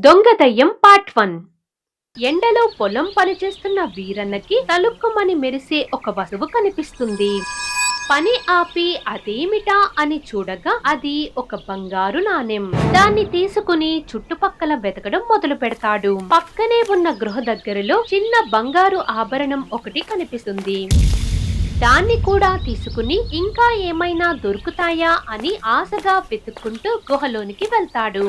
దొంగ దయ్యం పార్ట్ 1. ఎండలో పొలం పనిచేస్తున్న వీరన్నకి తలుక్కుమని మెరిసే ఒక వస్తువు కనిపిస్తుంది. పని ఆపి అదేమిటా అని చూడగా అది ఒక బంగారు నాణెం. దాన్ని తీసుకుని చుట్టుపక్కల వెతకడం మొదలు పెడతాడు. పక్కనే ఉన్న గృహ దగ్గరలో చిన్న బంగారు ఆభరణం ఒకటి కనిపిస్తుంది. దాన్ని కూడా తీసుకుని ఇంకా ఏమైనా దొరుకుతాయా అని ఆశగా వెతుక్కుంటూ గుహలోనికి వెళ్తాడు.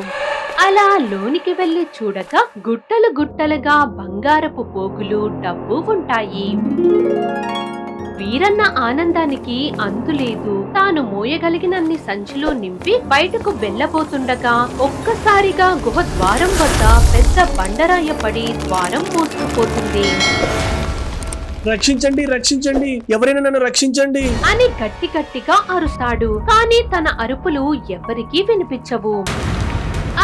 అలా లోనికి వెళ్లి చూడగా గుట్టలు గుట్టలుగా బంగారపు పోగులు, డబ్బు ఉంటాయి. వీరన్న ఆనందానికి అంతులేదు. తాను మోయగలిగినన్ని సంచిలో నింపి బయటకు వెళ్లబోతుండగా ఒక్కసారిగా గుహ ద్వారం వద్ద పెద్ద బండరాయ పడి ద్వారం మూసుకుపోతుంది. రక్షించండి, రక్షించండి, ఎవరైనా నన్ను రక్షించండి అని గట్టి గట్టిగా అరుస్తాడు. కానీ తన అరుపులు ఎవరికీ వినిపించవు.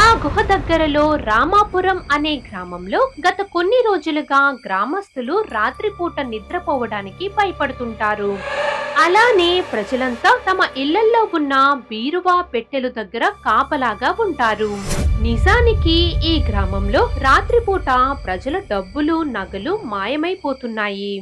ఆ గుహ దగ్గరలో రామాపురం అనే గ్రామంలో గత కొన్ని రోజులుగా గ్రామస్తులు రాత్రిపూట నిద్రపోవడానికి భయపడుతుంటారు. అలానే ప్రజలంతా తమ ఇళ్లల్లో ఉన్న బీరువా పెట్టెలు దగ్గర కాపలాగా ఉంటారు. నిజానికి ఈ గ్రామంలో రాత్రిపూట ప్రజల డబ్బులు, నగలు మాయమైపోతున్నాయి.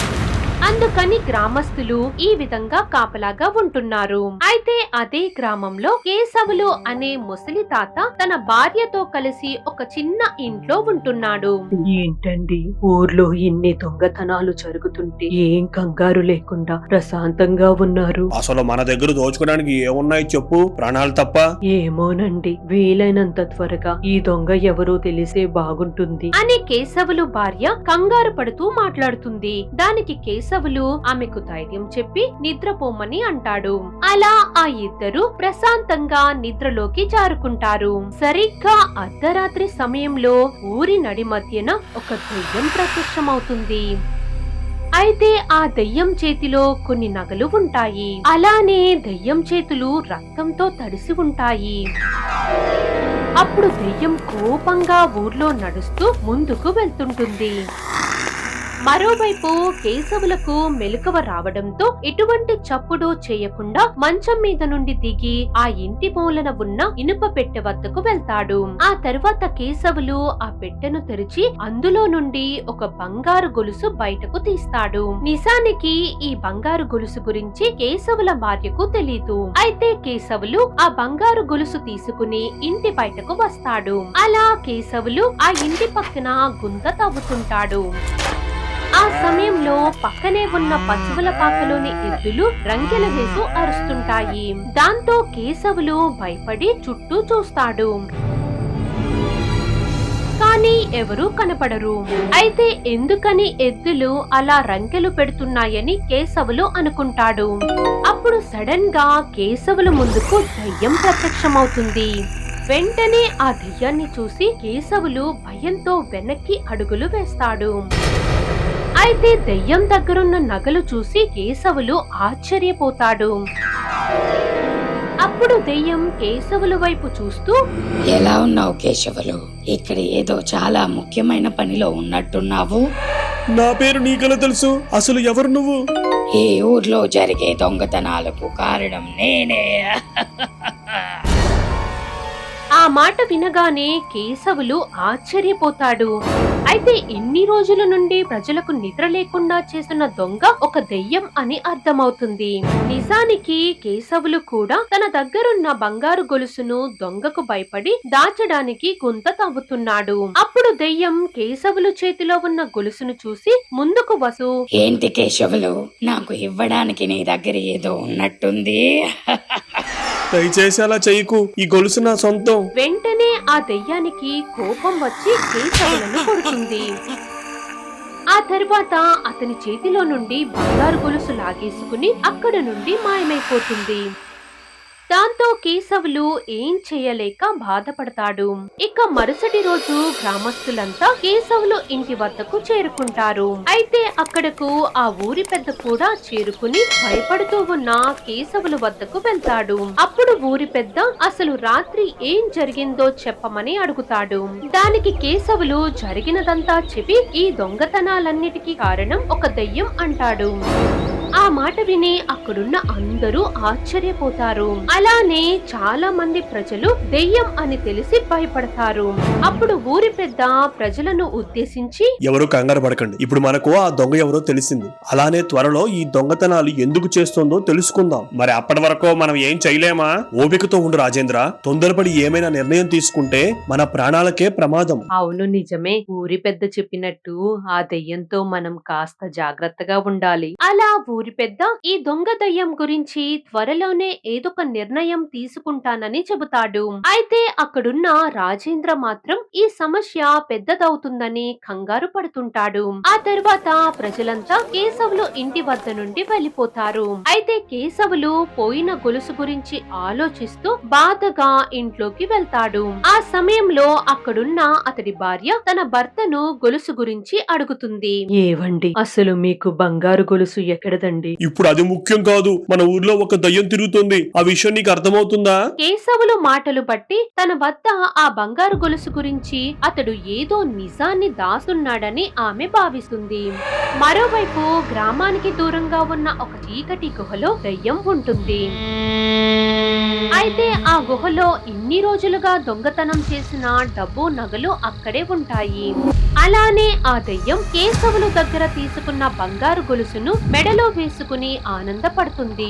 అందుకని గ్రామస్తులు ఈ విధంగా కాపలాగా ఉంటున్నారు. అయితే అదే గ్రామంలో కేశవులు అనే ముసలి తాత తన భార్యతో కలిసి ఒక చిన్న ఇంట్లో ఉంటున్నాడు. ఏంటండి, ఊర్లో ఇన్ని దొంగతనాలు జరుగుతుంటే ఏం కంగారు లేకుండా ప్రశాంతంగా ఉన్నారు? అసలు మన దగ్గర దోచుకోవడానికి ఏమున్నాయి చెప్పు, ప్రాణాలు తప్ప. ఏమోనండి, వీలైనంత త్వరగా ఈ దొంగ ఎవరో తెలిసే బాగుంటుంది అని కేశవులు భార్య కంగారు పడుతూ మాట్లాడుతుంది. దానికి కేశవులు ఆమెకు ధైర్యం చెప్పి నిద్రపోమని అంటాడు. అలా ఆ ఇద్దరు ప్రశాంతంగా నిద్రలోకి జారుకుంటారు. సరిగ్గా అర్ధరాత్రి సమయంలో ఊరి నడి మధ్యన ఒక దెయ్యం ప్రత్యక్షమవుతుంది. అయితే ఆ దెయ్యం చేతిలో కొన్ని నగలు ఉంటాయి. అలానే దెయ్యం చేతులు రక్తంతో తడిసి ఉంటాయి. అప్పుడు దెయ్యం కోపంగా ఊర్లో నడుస్తూ ముందుకు వెళ్తుంటుంది. మరోవైపు కేశవులకు మెలకువ రావడంతో ఎటువంటి చప్పుడు చేయకుండా మంచం మీద నుండి దిగి ఆ ఇంటి మూలన ఉన్న ఇనుప పెట్టె వద్దకు వెళ్తాడు. ఆ తర్వాత కేశవులు ఆ పెట్టెను తెరిచి అందులో నుండి ఒక బంగారు గొలుసు బయటకు తీస్తాడు. నిజానికి ఈ బంగారు గొలుసు గురించి కేశవుల భార్యకు తెలీదు. అయితే కేశవులు ఆ బంగారు గొలుసు తీసుకుని ఇంటి బయటకు వస్తాడు. అలా కేశవులు ఆ ఇంటి పక్కన గుంత తవ్వుతుంటాడు. ఆ సమయంలో పక్కనే ఉన్న పశువుల పాకలోని ఎద్దులు రంకెల వేసు అరుస్తుంటాయి. దాంతో కేశవులు భయపడి చుట్టూ చూస్తాడు. కానీ ఎవరూ కనపడరు. అయితే ఎందుకని ఎద్దులు అలా రంకెలు పెడుతున్నాయని కేశవులు అనుకుంటాడు. అప్పుడు సడన్ గా కేశవుల ముందుకు దయ్యం ప్రత్యక్షమవుతుంది. వెంటనే ఆ దయ్యాన్ని చూసి కేశవులు భయంతో వెనక్కి అడుగులు వేస్తాడు. అయితే దెయ్యం దగ్గరున్న నగలు చూసి కేశవులు ఆశ్చర్యపోతాడు. అప్పుడు దెయ్యం కేశవుల వైపు చూస్తూ, ఎలా ఉన్నావు కేశవులు? ఇక్కడ ఏదో చాలా ముఖ్యమైన పనిలో ఉన్నట్టున్నావు. నా పేరు నీకెలా తెలుసు? అసలు ఎవరు నువ్వు? ఈ ఊర్లో జరిగే దొంగతనాలకు కారణం నేనే. ఆ మాట వినగానే కేశవులు ఆశ్చర్యపోతాడు. అయితే ఇన్ని రోజుల నుండి ప్రజలకు నిద్ర లేకుండా చేస్తున్న దొంగ ఒక దెయ్యం అని అర్థమవుతుంది. నిజానికి కేశవులు కూడా తన దగ్గరున్న బంగారు గొలుసును దొంగకు భయపడి దాచడానికి గుంత తవ్వుతున్నాడు. అప్పుడు దెయ్యం కేశవులు చేతిలో ఉన్న గొలుసును చూసి ముందుకు వసు, ఏంటి కేశవులు, నాకు ఇవ్వడానికి నీ దగ్గర ఏదో ఉన్నట్టుంది. దయచేసి అలా చెయ్యకు, ఈ గొలుసు నా సొంతం. వెంటనే ఆ దెయ్యానికి కోపం వచ్చి కేశవులను కొడుతుంది. ఆ తర్వాత అతని చేతిలో నుండి బంగారు గొలుసు లాగేసుకుని అక్కడ నుండి మాయమైపోతుంది. దాంతో కేశవులు ఏం చేయలేక బాధపడతాడు. ఇక మరుసటి రోజు గ్రామస్తులంతా కేశవులు ఇంటి వద్దకు చేరుకుంటారు. అయితే అక్కడకు ఆ ఊరి పెద్ద కూడా చేరుకుని భయపడుతూ ఉన్న కేశవుల వద్దకు వెళ్తాడు. అప్పుడు ఊరి పెద్ద అసలు రాత్రి ఏం జరిగిందో చెప్పమని అడుగుతాడు. దానికి కేశవులు జరిగినదంతా చెప్పి ఈ దొంగతనాలన్నిటికీ కారణం ఒక దెయ్యం అంటాడు. ఆ మాట విని అక్కడున్న అందరూ ఆశ్చర్యపోతారు. అలానే చాలా మంది ప్రజలు దెయ్యం అని తెలిసి భయపడతారు. అప్పుడు ఊరి పెద్ద ప్రజలను ఉద్దేశించి, ఎవరు కంగారు పడకండి, ఇప్పుడు మనకు ఆ దొంగ ఎవరో తెలిసింది. అలానే త్వరలో ఈ దొంగతనాలు ఎందుకు చేస్తుందో తెలుసుకుందాం. మరి అప్పటి వరకు మనం ఏం చేయలేమా? ఓపికతో ఉండు రాజేంద్ర. తొందరపడి ఏమైనా నిర్ణయం తీసుకుంటే మన ప్రాణాలకే ప్రమాదం. అవును, నిజమే. ఊరి పెద్ద చెప్పినట్టు ఆ దెయ్యంతో మనం కాస్త జాగ్రత్తగా ఉండాలి. అలా ఊరి పెద్ద ఈ దొంగ దయ్యం గురించి త్వరలోనే ఏదొక నిర్ణయం తీసుకుంటానని చెబుతాడు. అయితే అక్కడున్న రాజేంద్ర మాత్రం ఈ సమస్య పెద్దదవుతుందని కంగారు పడుతుంటాడు. ఆ తర్వాత ప్రజలంతా కేశవులు ఇంటి వద్ద నుండి వెళ్లిపోతారు. అయితే కేశవులు పోయిన గొలుసు గురించి ఆలోచిస్తూ బాధగా ఇంట్లోకి వెళ్తాడు. ఆ సమయంలో అక్కడున్న అతడి భార్య తన భర్తను గొలుసు గురించి అడుగుతుంది. ఏవండి, అసలు మీకు బంగారు గొలుసు ఎక్కడదండి? ఇప్పుడు అది ముఖ్యం కాదు, మన ఊర్లో ఒక దయ్యం తిరుగుతుంది. ఆ విషయం నీకు అర్థమవుతుందా? కేశవులు మాటలు బట్టి తన వద్ద ఆ బంగారు గొలుసు గురించి అతడు ఏదో నిజాన్ని దాస్తున్నాడని ఆమె భావిస్తుంది. మరోవైపు గ్రామానికి దూరంగా ఉన్న ఒక చీకటి గుహలో దయ్యం ఉంటుంది. అయితే ఆ గుహలో ఇన్ని రోజులుగా దొంగతనం చేసిన డబ్బు నగలు అక్కడే ఉంటాయి. అలానే ఆ దయ్యం కేశవులు దగ్గర తీసుకున్న బంగారు గొలుసును మెడలో వేసుకుని ఆనందపడుతుంది.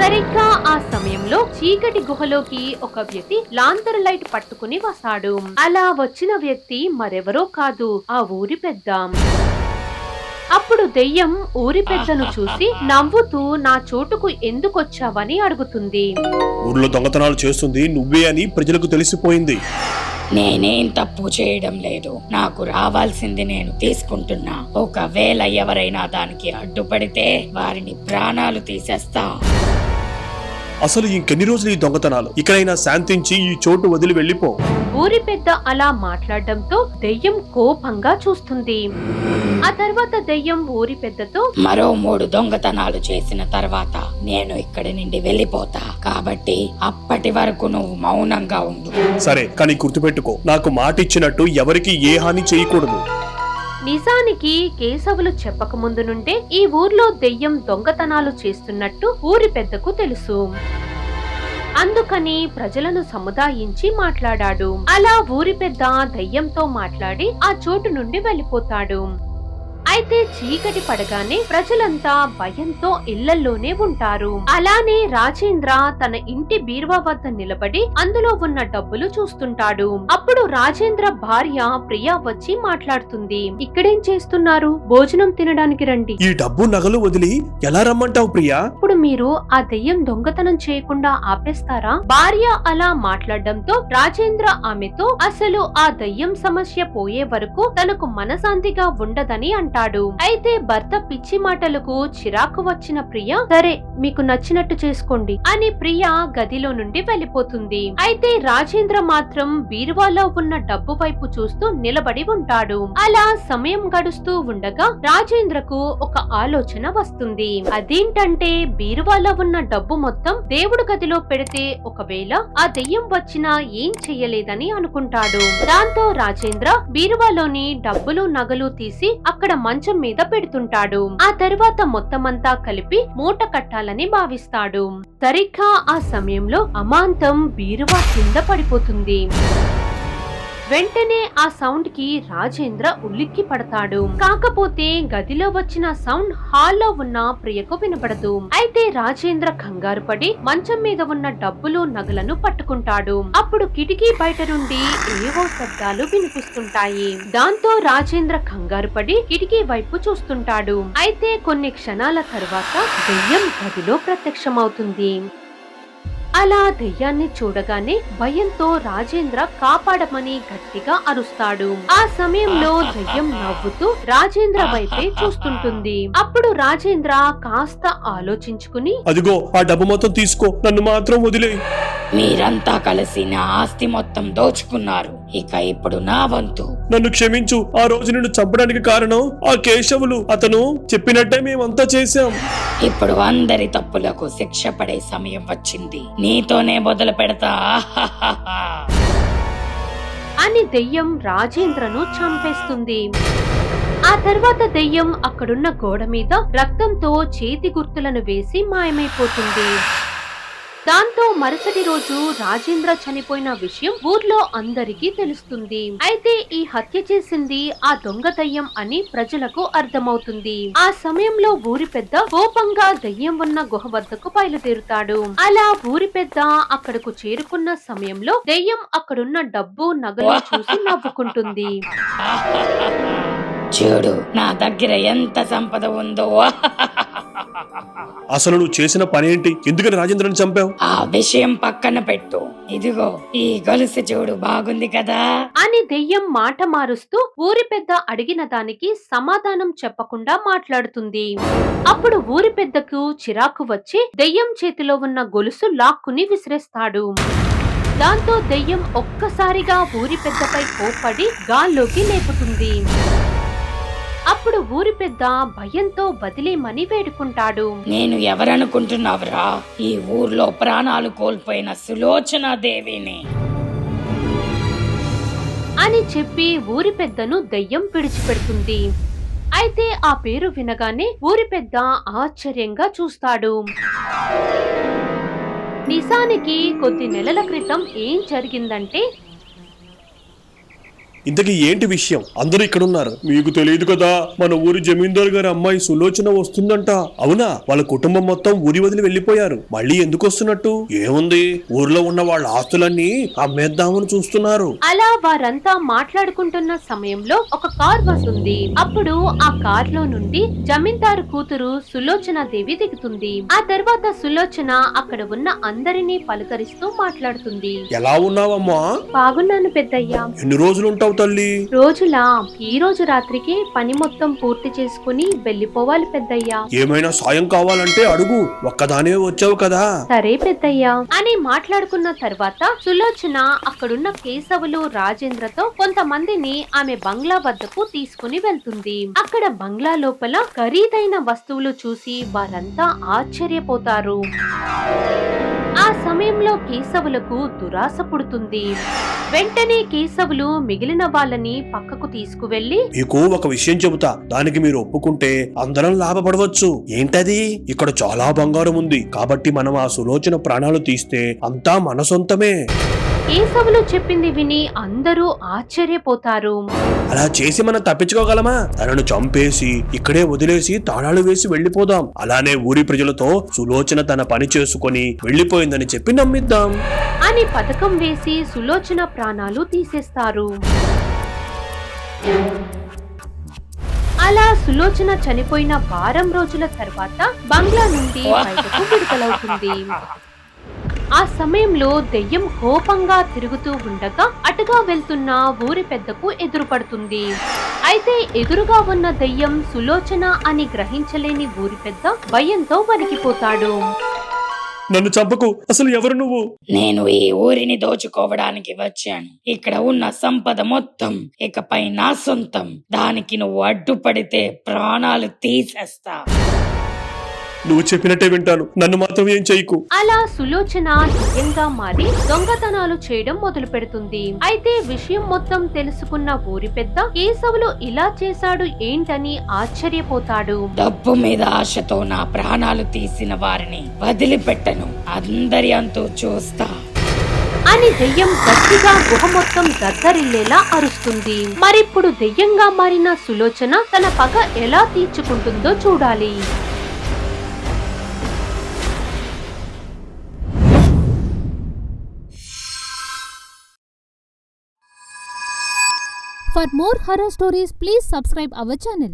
సరిగ్గా ఆ సమయంలో చీకటి గుహలోకి ఒక వ్యక్తి లాంతర్ లైట్ పట్టుకుని వస్తాడు. అలా వచ్చిన వ్యక్తి మరెవరో కాదు, ఆ ఊరి పెద్ద. అప్పుడు దెయ్యం ఊరి పెద్దను చూసి నవ్వుతూ నా చోటుకు ఎందుకొచ్చావని అడుగుతుంది. ఊర్లో దొంగతనాలు చేస్తుంది నువ్వే అని ప్రజలకు తెలిసిపోయింది. నేనేం తప్పు చేయడం లేదు. నాకు రావాల్సింది నేను తీసుకుంటున్నా. ఒకవేళ ఎవరైనా దానికి అడ్డుపడితే వారిని ప్రాణాలు తీసేస్తా. అసలు ఇంకెన్ని రోజులు ఈ దొంగతనాలు? ఇకనైనా శాంతించి ఈ చోటు వదిలి వెళ్ళిపో. ఊరి పెద్ద అలా మాట్లాడడంతో దెయ్యం కోపంగా చూస్తుంది. ఆ తర్వాత దెయ్యం ఊరి పెద్దతో, మరో 3 దొంగతనాలు చేసిన తర్వాత నేను ఇక్కడి నుండి వెళ్ళిపోతా. కాబట్టి అప్పటి వరకు నువ్వు మౌనంగా ఉండు. సరే, కానీ గుర్తుపెట్టుకో, నాకు మాట ఇచ్చినట్టు ఎవరికి ఏ హాని చేయకూడదు. నిజానికి కేశవులు చెప్పకముందు నుండే ఈ ఊర్లో దెయ్యం దొంగతనాలు చేస్తున్నట్టు ఊరి పెద్దకు తెలుసు. అందుకని ప్రజలను సముదాయించి మాట్లాడాడు. అలా ఊరి పెద్ద దెయ్యంతో మాట్లాడి ఆ చోటు నుండి వెళ్ళిపోతాడు. అయితే చీకటి పడగానే ప్రజలంతా భయంతో ఇళ్లల్లోనే ఉంటారు. అలానే రాజేంద్ర తన ఇంటి బీరువా వద్ద నిలబడి అందులో ఉన్న డబ్బులు చూస్తుంటాడు. అప్పుడు రాజేంద్ర భార్య ప్రియా వచ్చి మాట్లాడుతుంది. ఇక్కడేం చేస్తున్నారు? భోజనం తినడానికి రండి. ఈ డబ్బు నగలు వదిలి ఎలా రమ్మంటావు ప్రియా? ఇప్పుడు మీరు ఆ దెయ్యం దొంగతనం చేయకుండా ఆపేస్తారా? భార్య అలా మాట్లాడడంతో రాజేంద్ర ఆమెతో అసలు ఆ దెయ్యం సమస్య పోయే వరకు తనకు మనశాంతిగా ఉండదని అంటాడు. అయితే భర్త పిచ్చి మాటలకు చిరాకు వచ్చిన ప్రియ, సరే మీకు నచ్చినట్టు చేసుకోండి అని ప్రియ గదిలో నుండి వెళ్ళిపోతుంది. అయితే రాజేంద్ర మాత్రం బీరువాలో ఉన్న డబ్బు వైపు చూస్తూ నిలబడి ఉంటాడు. అలా సమయం గడుస్తూ ఉండగా రాజేంద్రకు ఒక ఆలోచన వస్తుంది. అదేంటంటే బీరువాలో ఉన్న డబ్బు మొత్తం దేవుడు గదిలో పెడితే ఒకవేళ ఆ దెయ్యం వచ్చినా ఏం చెయ్యలేదని అనుకుంటాడు. దాంతో రాజేంద్ర బీరువాలోని డబ్బులు నగలు తీసి అక్కడ మంచం మీద పెడుతుంటాడు. ఆ తర్వాత మొత్తమంతా కలిపి మూట కట్టాలని భావిస్తాడు. సరిగ్గా ఆ సమయంలో అమాంతం బీరువా కింద పడిపోతుంది. వెంటనే ఆ సౌండ్ కి రాజేంద్ర ఉలిక్కి పడతాడు. కాకపోతే గదిలో వచ్చిన సౌండ్ హాల్లో ఉన్న ప్రియకు వినపడదు. అయితే రాజేంద్ర కంగారు పడి మంచం మీద ఉన్న డబ్బులు నగలను పట్టుకుంటాడు. అప్పుడు కిటికీ బయట నుండి ఏవో శబ్దాలు వినిపిస్తుంటాయి. దాంతో రాజేంద్ర కంగారు పడి కిటికీ వైపు చూస్తుంటాడు. అయితే కొన్ని క్షణాల తర్వాత దెయ్యం గదిలో ప్రత్యక్షమవుతుంది. అలా దెయ్యాన్ని చూడగానే భయంతో రాజేంద్ర కాపాడమని గట్టిగా అరుస్తాడు. ఆ సమయంలో దెయ్యం నవ్వుతూ రాజేంద్ర వైపే చూస్తుంటుంది. అప్పుడు రాజేంద్ర కాస్త ఆలోచించుకుని, అదిగో ఆ డబ్బు మొత్తం తీసుకో, నన్ను మాత్రం వదిలే. మీరంతా కలిసి నా ఆస్తి మొత్తం దోచుకున్నారు. ఇక ఇప్పుడు నా వంతు. నన్ను క్షమించు. ఆ రోజు నిన్ను చంపడానికి కారణం ఆ కేశవులు. అతను చెప్పినట్టే మేమంతా చేశాం. ఇప్పుడు అందరి తప్పులకు శిక్ష పడే సమయం వచ్చింది. నీతోనే మొదలు పెడతా అని దెయ్యం రాజేంద్రను చంపేస్తుంది. ఆ తర్వాత దెయ్యం అక్కడున్న గోడ మీద రక్తంతో చేతి గుర్తులను వేసి మాయమైపోతుంది. దాంతో మరుసటి రోజు రాజేంద్ర చనిపోయిన విషయం ఊర్లో అందరికీ తెలుస్తుంది. అయితే ఈ హత్య చేసింది ఆ దొంగ దయ్యం అని ప్రజలకు అర్థమవుతుంది. ఆ సమయంలో ఊరి పెద్ద కోపంగా దయ్యం ఉన్న గుహ వద్దకు బయలుదేరుతాడు. అలా ఊరి పెద్ద అక్కడకు చేరుకున్న సమయంలో దయ్యం అక్కడున్న డబ్బు నగలు చూసి నవ్వుకుంటుంది. చూడు నా దగ్గర ఎంత సంపద ఉందో. అసలు నువ్వు చేసిన పనేంటి? ఎందుకని రాజేంద్రని చంపావు? ఆ విషయం పక్కన పెట్టు. ఇదిగో ఈ గొలుసు చూడు, బాగుంది కదా అని దెయ్యం మాట మారుస్తూ ఊరి పెద్ద అడిగిన దానికి సమాధానం చెప్పకుండా మాట్లాడుతుంది. అప్పుడు ఊరి పెద్దకు చిరాకు వచ్చి దెయ్యం చేతిలో ఉన్న గొలుసు లాక్కుని విసిరేస్తాడు. దాంతో దెయ్యం ఒక్కసారిగా ఊరి పెద్దపై కోప్పడి గాల్లోకి లేపుతుంది. అప్పుడు ఊరి పెద్ద భయంతో వదిలేమని వేడుకుంటాడు. నేను ఎవరనుకుంటున్నావురా? ఈ ఊర్లో ప్రాణాలు కోల్పోయిన సులోచనా దేవిని అని చెప్పి ఊరి పెద్దను దెయ్యం విడిచిపెడుతుంది. అయితే ఆ పేరు వినగానే ఊరి పెద్ద ఆశ్చర్యంగా చూస్తాడు. నిజానికి కొద్ది నెలల క్రితం ఏం జరిగిందంటే, ఇంతకీ ఏంటి విషయం? అందరూ ఇక్కడున్నారు. మీకు తెలియదు కదా, మన ఊరి జమీందారు గారి అమ్మాయి సులోచన వస్తుందంట. అవునా? వాళ్ళ కుటుంబం మొత్తం ఊరి వదిలి వెళ్లిపోయారు. మళ్ళీ ఎందుకు వస్తున్నట్టు? ఏముంది, ఊర్లో ఉన్న వాళ్ళ ఆస్తులన్నీ అమ్మేద్దామని చూస్తున్నారు. అలా వారంతా మాట్లాడుకుంటున్న సమయంలో ఒక కార్ వస్తుంది. అప్పుడు ఆ కార్ లో నుండి జమీందారు కూతురు సులోచన దేవి దిగుతుంది. ఆ తర్వాత సులోచన అక్కడ ఉన్న అందరినీ పలకరిస్తూ మాట్లాడుతుంది. ఎలా ఉన్నావమ్మా? బాగున్నాను పెద్దయ్యా. ఎన్ని రోజులు ఉంటావు తల్లి? రోజులా? ఈ రోజు రాత్రికి పని మొత్తం పూర్తి చేసుకుని వెళ్లిపోవాలి పెద్దయ్యా. ఏమైనా సాయం కావాలంటే అడుగు, ఒక్కదానే వచ్చావు కదా. సరే పెద్దయ్యా అని మాట్లాడుకున్న తర్వాత సులోచన అక్కడున్న కేశవులు రాజేంద్రతో కొంతమందిని ఆమె బంగ్లా వద్దకు తీసుకుని వెళ్తుంది. అక్కడ బంగ్లా లోపల ఖరీదైన వస్తువులు చూసి వారంతా ఆశ్చర్యపోతారు. ఆ సమయంలో కేశవులకు దురాశ పుడుతుంది. వెంటనే కేశవులు మిగిలిన వాళ్ళని పక్కకు తీసుకువెళ్లి, మీకు ఒక విషయం చెబుతా, దానికి మీరు ఒప్పుకుంటే అందరం లాభపడవచ్చు. ఏంటది? ఇక్కడ చాలా బంగారం ఉంది, కాబట్టి మనం ఆ సులోచన ప్రాణాలు తీస్తే అంతా మన సొంతమే. కేశవులు చెప్పింది విని అందరూ ఆశ్చర్యపోతారు. అలా చేసి మనం తప్పించుకోగలమా? తనను చంపేసి ఇక్కడే వదిలేసి తాళాలు వేసి వెళ్లిపోదాం. అలానే ఊరి ప్రజలతో సులోచన తన పని చేసుకుని వెళ్లిపోయిందని చెప్పి నమ్మిద్దాం అని పథకం వేసి సులోచన ప్రాణాలు తీసేస్తారు. అలా సులోచన చనిపోయిన వారం రోజుల తర్వాత బంగ్లా నుండి బయటకు విడుదలవుతుంది. ఆ సమయంలో దెయ్యం కోపంగా తిరుగుతూ ఉండగా అటుగా వెళ్తున్న ఊరి పెద్దకు ఎదురుపడుతుంది. అయితే ఎదురుగా ఉన్న దెయ్యం సులోచన అని గ్రహించలేని ఊరి పెద్ద భయంతో వణికిపోతాడు. నన్ను చంపకు, అసలు ఎవరు నువ్వు? నేను ఈ ఊరిని దోచుకోవడానికి వచ్చాను. ఇక్కడ ఉన్న సంపద మొత్తం ఇకపై నా సొంతం. దానికి నువ్వు అడ్డుపడితే ప్రాణాలు తీసేస్తా. నువ్వు చెప్పినట్టే వింటాను, నన్ను మాత్రం ఏం చెయ్యకు. అలా సులోచన దెయ్యంగా మారి దొంగతనాలు చేయడం మొదలు పెడుతుంది. అయితే విషయం మొత్తం తెలుసుకున్న ఊరి పెద్ద కేశవులు ఇలా చేశాడు ఏంటని ఆశ్చర్యపోతాడు. డబ్బు మీద ఆశతో నా ప్రాణాలు తీసిన వారిని వదిలిపెట్టను. అందరి అంతూ చూస్తా అని దెయ్యం గట్టిగా గుహ మొత్తం దద్దరిల్లేలా అరుస్తుంది. మరిప్పుడు దెయ్యంగా మారిన సులోచన తన పగ ఎలా తీర్చుకుంటుందో చూడాలి. For more horror stories, please subscribe our channel.